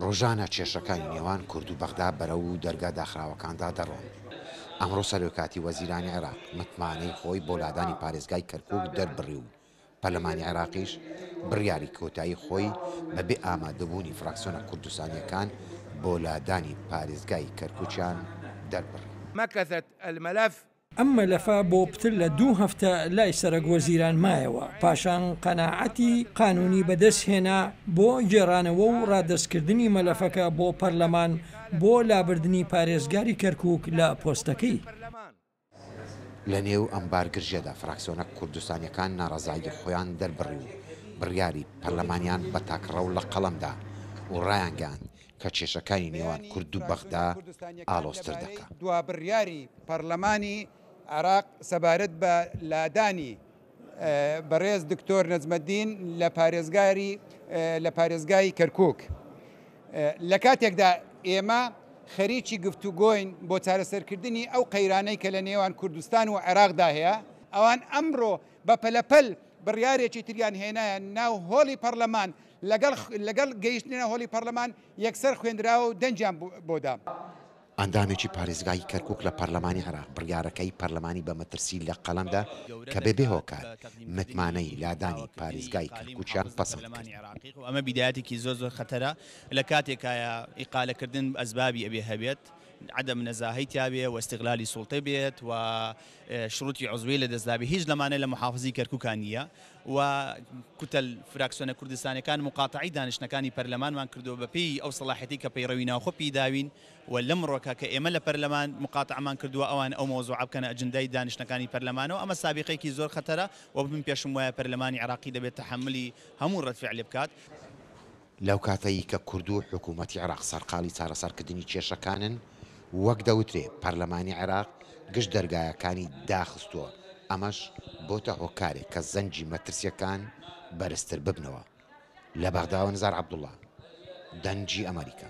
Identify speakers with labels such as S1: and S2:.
S1: ڕۆژانە کێشەکانی نێوان کورد و بەغدا بەرە و دەرگا داخراوەکاندا دەڕۆن. ئەمڕۆ سەرۆکاتی وەزیرانی عێراق متمانەی خۆی بۆ لادانی پارێزگای کەرکووک دەربڕی و پەرلەمانی عێراقیش بڕیاری کۆتایی خۆی بەبێ ئامادەبوونی فراکسیۆنە کوردستانیەکان بۆ لادانی پارێزگای کەرکووکیان دەربڕی.
S2: مەکەثەت المەلەف
S3: ئەم مەلەفە بۆ پتر لە 2 هەفتە لای سەرۆکوەزیران مایەوە پاشان قەناعەتی قانونی بەدەست هێنا بۆ گێڕانەوە و ڕادەستکردنی مەلەفەکە بۆ پەرلەمان بۆ لابردنی پارێزگاری کەرکووک لە پۆستەکەی.
S1: لە نێو ئەم بارگرژێدا فراکسیۆنە کوردستانیەکان ناڕەزایی خۆیان دەربڕی و بڕیاری پەرلەمانیان بە تاکڕە و لە قەڵەمدا و ڕایانگەاند کە کێشەکانی نێوان کورد و بەغدا ئالۆزتر دەکات.
S2: دوا بڕیاری پەرلەمانی عێراق سەبارەت بە لادانی بەڕێز دکتۆر نەجمەدین لە پارێزگای کەرکووک لە کاتێکدا ئێمە خەریکی گفتوگۆین بۆ چارەسەرکردنی ئەو قەیرانەی کە لە نێوان کوردستان و عێراقدا هەیە ئەوان ئەمڕۆ بە پەلەپەل بڕیارێکی تریان هێنایە ناو هۆڵی پەرلەمان لەگەڵ گەیشتنە هۆڵی پەرلەمان یەکسەر خوێندراوە و دەنجیان بۆدا.
S1: ئەندامێکی پارێزگای کەرکووک لە پەرلەمانی عێراق بڕیارەکەی پەرلەمانی بە مەترسی لە قەڵەمدا کە بێبێ هۆکار متمانەی لادانی پارێزگای کەرکووکیان پەسەند کرد.
S4: ئەمە بیدایەتێکی زۆر خەتەرە لە کاتێکایە ئیقالەکردن ئەسبابی ئەبێ هەبێت عدم نەزاهەی تابێ و استیغلالی سوڵتە بێت و شروطی عزوی لە دەستدابێ هیچ لەمانە لە محافزی کەرکووکان نییە و کوتەل فراکسیۆنە کوردستانەکان مقاتعی دانیشتەکانی پەرلەمانمان کردو بەپێی ئەو سەلاحەتی کە پەیڕەوی ناوخۆ پێداوین و لەم ڕۆکە کە ئێمە لە پەرلەمان مقاتعمان کردووە ئەوان ئەو مۆزوعە بکەنە ئەجندای دانیشتەکانی پەرلەمانەوە ئەمە سابقەیەکی زۆر خەتەرە و بم پێشم وایە پەرلەمانی عێراقی دەبێت تەحملی هەموو ڕەتفعل بکات.
S1: لەو کاتەی کە کورد و حکوومەتی عێراق سەرقاڵی چارەسەرکردنی کێشەکانن وەک دەوترێ پەرلەمانی عێراق گشت دەرگایەکانی داخستووە ئەمەش بۆتە هۆکارێک کە زەنجی مەترسیەکان بەرزتر ببنەوە. لە بەغدا نزار عەبدوڵڵا دەنجی ئەمریکا.